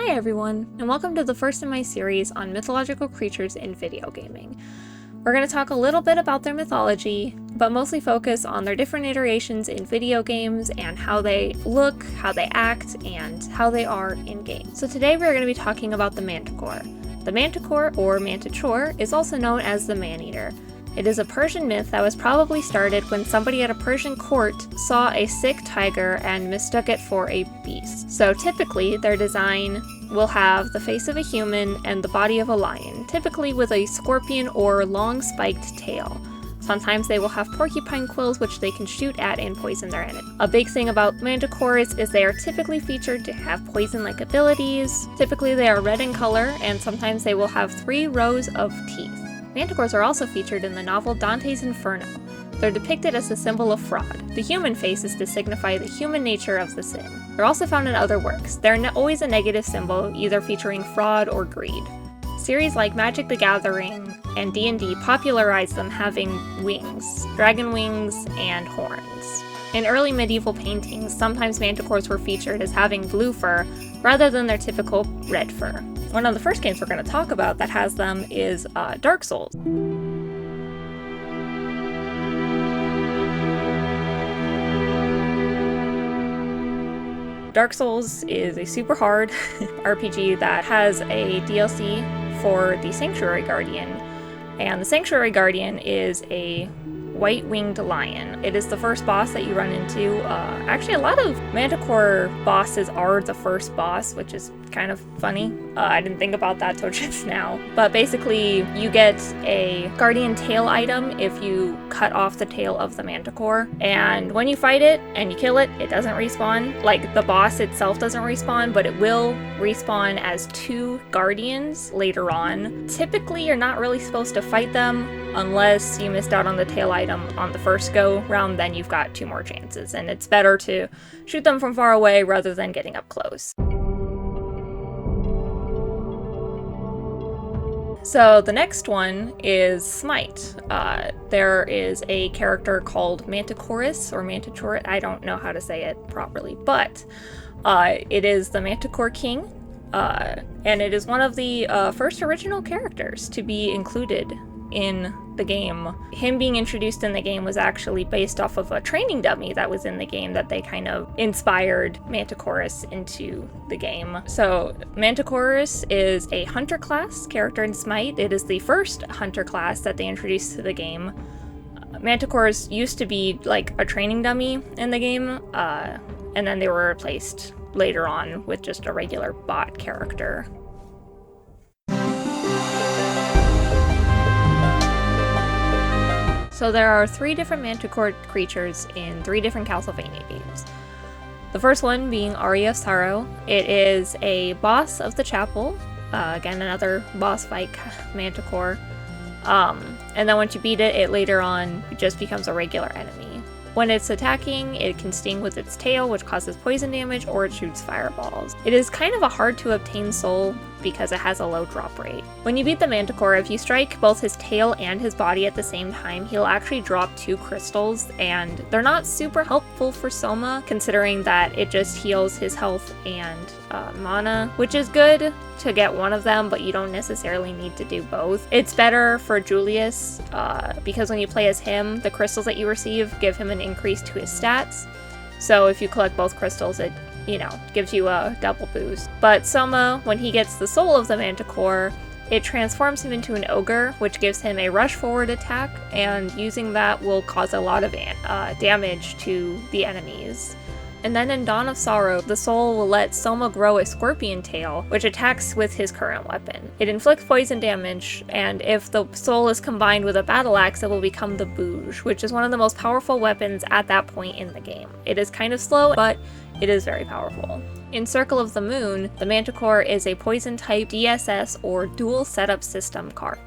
Hi everyone, and welcome to the first in my series on mythological creatures in video gaming. We're going to talk a little bit about their mythology, but mostly focus on their different iterations in video games and how they look, how they act, and how they are in-game. So today we're going to be talking about the Manticore. The Manticore, or Manticore, is also known as the Man-Eater. It is a Persian myth that was probably started when somebody at a Persian court saw a sick tiger and mistook it for a beast. So typically, their design will have the face of a human and the body of a lion, typically with a scorpion or long spiked tail. Sometimes they will have porcupine quills which they can shoot at and poison their enemy. A big thing about Manticores is they are typically featured to have poison-like abilities. Typically they are red in color, and sometimes they will have 3 rows of teeth. Manticores are also featured in the novel Dante's Inferno. They're depicted as a symbol of fraud. The human face is to signify the human nature of the sin. They're also found in other works. They're always a negative symbol, either featuring fraud or greed. Series like Magic the Gathering and D&D popularized them having wings, dragon wings, and horns. In early medieval paintings, sometimes Manticores were featured as having blue fur rather than their typical red fur. One of the first games we're going to talk about that has them is Dark Souls. Dark Souls is a super hard RPG that has a DLC for the Sanctuary Guardian, and the Sanctuary Guardian is a white-winged lion. It is the first boss that you run into. Actually, a lot of Manticore bosses are the first boss, which is kind of funny. I didn't think about that till just now. But basically, you get a guardian tail item if you cut off the tail of the Manticore. And when you fight it and you kill it, it doesn't respawn. Like, the boss itself doesn't respawn, but it will respawn as 2 guardians later on. Typically, you're not really supposed to fight them unless you missed out on the tail item on the first go round. Then you've got 2 more chances, and it's better to shoot them from far away rather than getting up close. So the next one is SMITE. There is a character called Manticores, or Manticore, I don't know how to say it properly, but it is the Manticore King, and it is one of the first original characters to be included in the game. Him being introduced in the game was actually based off of a training dummy that was in the game that they kind of inspired Manticores into the game. So Manticores is a hunter class character in SMITE. It is the first hunter class that they introduced to the game. Manticores used to be like a training dummy in the game, and then they were replaced later on with just a regular bot character. So there are 3 different Manticore creatures in 3 different Castlevania games. The first one being Aria of Sorrow. It is a boss of the chapel. Again, another boss fight Manticore. And then once you beat it, it later on just becomes a regular enemy. When it's attacking, it can sting with its tail, which causes poison damage, or it shoots fireballs. It is kind of a hard to obtain soul because it has a low drop rate. When you beat the Manticore, if you strike both his tail and his body at the same time, he'll actually drop 2 crystals, and they're not super helpful for Soma, considering that it just heals his health and mana, which is good to get one of them, but you don't necessarily need to do both. It's better for Julius, because when you play as him, the crystals that you receive give him an increase to his stats. So if you collect both crystals, it gives you a double boost. But Soma, when he gets the soul of the Manticore, it transforms him into an ogre, which gives him a rush forward attack, and using that will cause a lot of damage to the enemies. And then in Dawn of Sorrow, the soul will let Soma grow a scorpion tail, which attacks with his current weapon. It inflicts poison damage, and if the soul is combined with a battle axe, it will become the Bouge, which is one of the most powerful weapons at that point in the game. It is kind of slow, but it is very powerful. In Circle of the Moon, the Manticore is a poison-type DSS, or Dual Setup System card.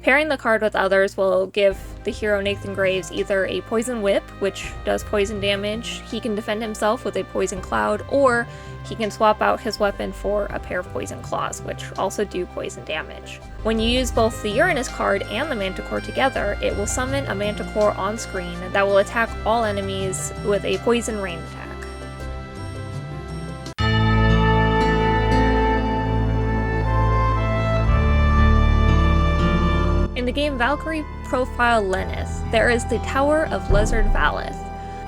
Pairing the card with others will give the hero Nathan Graves either a Poison Whip, which does poison damage, he can defend himself with a Poison Cloud, or he can swap out his weapon for a pair of Poison Claws, which also do poison damage. When you use both the Uranus card and the Manticore together, it will summon a Manticore on screen that will attack all enemies with a Poison Rain attack. Valkyrie profile Lenith, there is the Tower of Lizard Valith,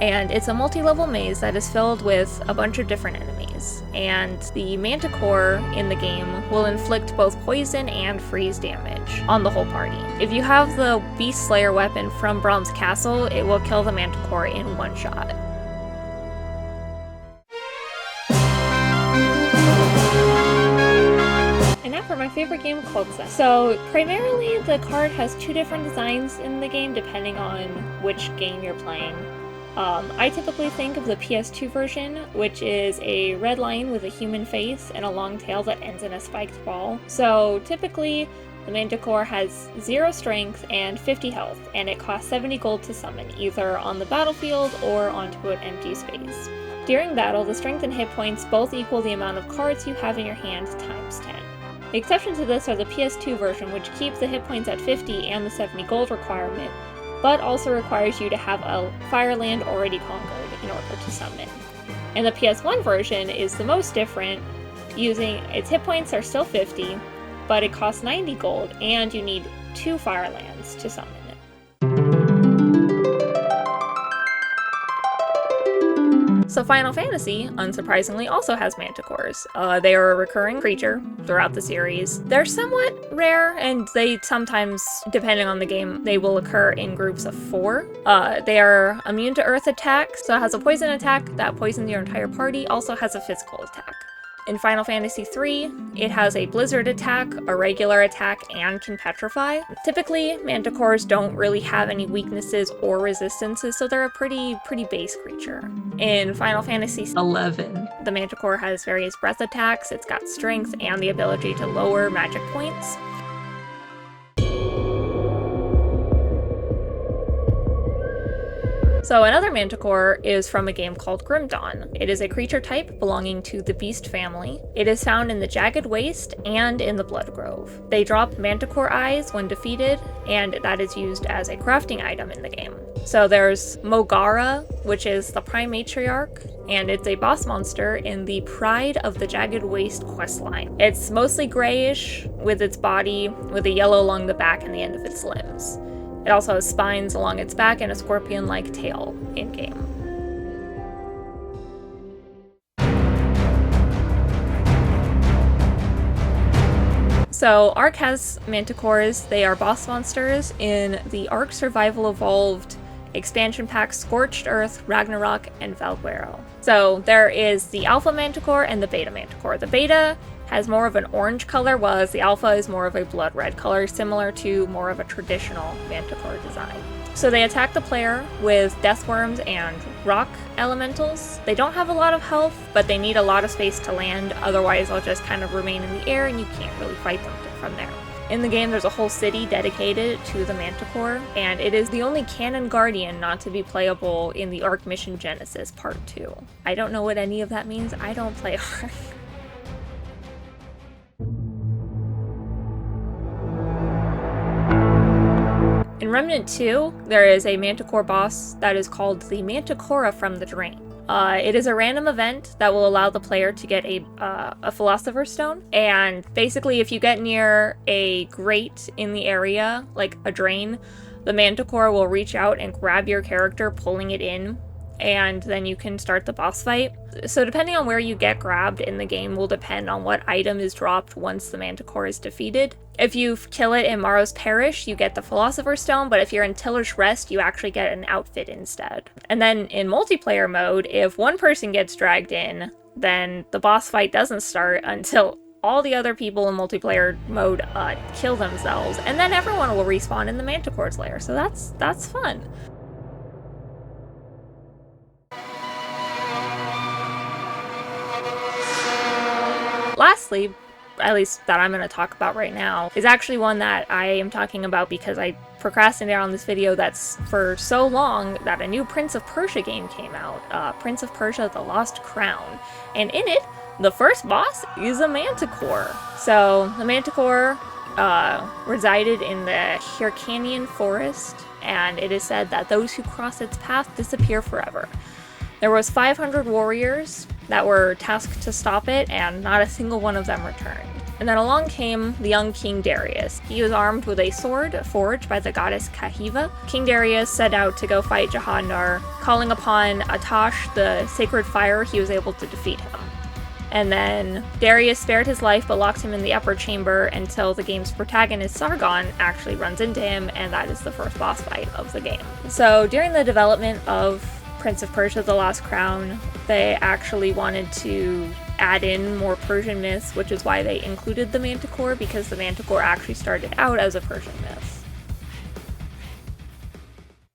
and it's a multi-level maze that is filled with a bunch of different enemies, and the Manticore in the game will inflict both poison and freeze damage on the whole party. If you have the Beast Slayer weapon from Brahm's Castle, it will kill the Manticore in one shot. And now for my favorite game, Culdcept. So primarily the card has two different designs in the game depending on which game you're playing. I typically think of the PS2 version, which is a red line with a human face and a long tail that ends in a spiked ball. So typically the Manticore has 0 strength and 50 health, and it costs 70 gold to summon, either on the battlefield or onto an empty space. During battle, the strength and hit points both equal the amount of cards you have in your hand times 10. The exception to this are the PS2 version, which keeps the hit points at 50 and the 70 gold requirement, but also requires you to have a Fireland already conquered in order to summon. And the PS1 version is the most different, using its hit points are still 50, but it costs 90 gold, and you need 2 Firelands to summon it. So Final Fantasy, unsurprisingly, also has Manticores. They are a recurring creature throughout the series. They're somewhat rare, and they sometimes, depending on the game, they will occur in groups of 4. They are immune to earth attacks, so it has a poison attack that poisons your entire party, also has a physical attack. In Final Fantasy III, it has a blizzard attack, a regular attack, and can petrify. Typically, Manticores don't really have any weaknesses or resistances, so they're a pretty base creature. In Final Fantasy XI, the Manticore has various breath attacks, it's got strength, and the ability to lower magic points. So another Manticore is from a game called Grim Dawn. It is a creature type belonging to the Beast family. It is found in the Jagged Waste and in the Blood Grove. They drop Manticore eyes when defeated, and that is used as a crafting item in the game. So there's Mogara, which is the Prime Matriarch, and it's a boss monster in the Pride of the Jagged Waste questline. It's mostly grayish, with its body with a yellow along the back and the end of its limbs. It also has spines along its back and a scorpion-like tail in-game. So Ark has Manticores. They are boss monsters in the Ark Survival Evolved expansion pack Scorched Earth, Ragnarok, and Valguero. So there is the Alpha Manticore and the Beta Manticore. The Beta has more of an orange color, whereas the Alpha is more of a blood red color, similar to more of a traditional Manticore design. So they attack the player with deathworms and rock elementals. They don't have a lot of health, but they need a lot of space to land, otherwise they'll just kind of remain in the air and you can't really fight them from there. In the game, there's a whole city dedicated to the Manticore, and it is the only canon guardian not to be playable in the Ark Mission Genesis Part 2. I don't know what any of that means. I don't play Ark. In Remnant II, there is a Manticore boss that is called the Manticora from the Drain. It is a random event that will allow the player to get a Philosopher's Stone, and basically if you get near a grate in the area, like a drain, the Manticore will reach out and grab your character, pulling it in, and then you can start the boss fight. So depending on where you get grabbed in the game will depend on what item is dropped once the Manticore is defeated. If you kill it in Morrow's Parish, you get the Philosopher's Stone, but if you're in Tiller's Rest, you actually get an outfit instead. And then in multiplayer mode, if one person gets dragged in, then the boss fight doesn't start until all the other people in multiplayer mode kill themselves, and then everyone will respawn in the Manticore's lair, so that's fun. Lastly, at least that I'm going to talk about right now, is actually one that I am talking about because I procrastinated on this video that's for so long that a new Prince of Persia game came out, Prince of Persia: The Lost Crown, and in it, the first boss is a Manticore. So the Manticore resided in the Hyrcanian forest, and it is said that those who cross its path disappear forever. There was 500 warriors that were tasked to stop it, and not a single one of them returned. And then along came the young King Darius. He was armed with a sword forged by the goddess Kahiva. King Darius set out to go fight Jahandar. Calling upon Atash, the sacred fire, he was able to defeat him. And then Darius spared his life but locked him in the upper chamber until the game's protagonist Sargon actually runs into him, and that is the first boss fight of the game. So during the development of Prince of Persia: The Lost Crown, they actually wanted to add in more Persian myths, which is why they included the Manticore, because the Manticore actually started out as a Persian myth.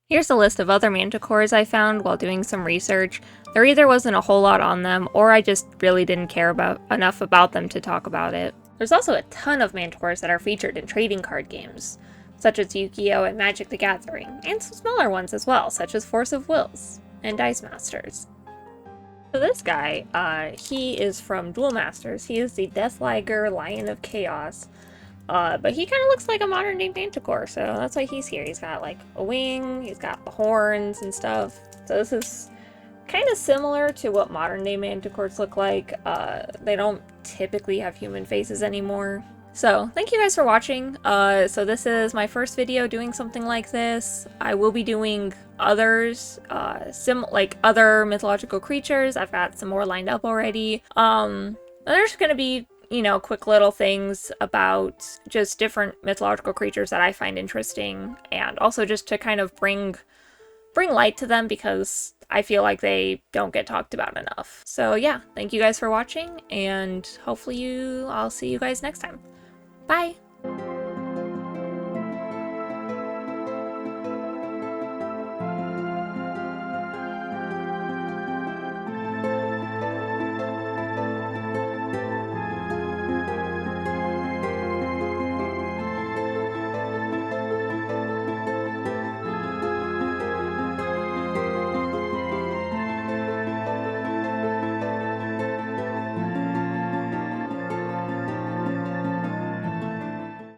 Here's a list of other Manticores I found while doing some research. There either wasn't a whole lot on them, or I just really didn't care enough about them to talk about it. There's also a ton of Manticores that are featured in trading card games, such as Yu-Gi-Oh! And Magic the Gathering, and some smaller ones as well, such as Force of Wills and Dice Masters. So this guy, he is from Duel Masters. He is the Death Liger Lion of Chaos. But he kind of looks like a modern day Manticore, so that's why he's here. He's got like a wing, he's got the horns and stuff. So this is kind of similar to what modern day Manticores look like. They don't typically have human faces anymore. So thank you guys for watching. So this is my first video doing something like this. I will be doing others, like other mythological creatures. I've got some more lined up already. There's gonna be, you know, quick little things about just different mythological creatures that I find interesting, and also just to kind of bring light to them, because I feel like they don't get talked about enough. So yeah, thank you guys for watching, and hopefully I'll see you guys next time. Bye!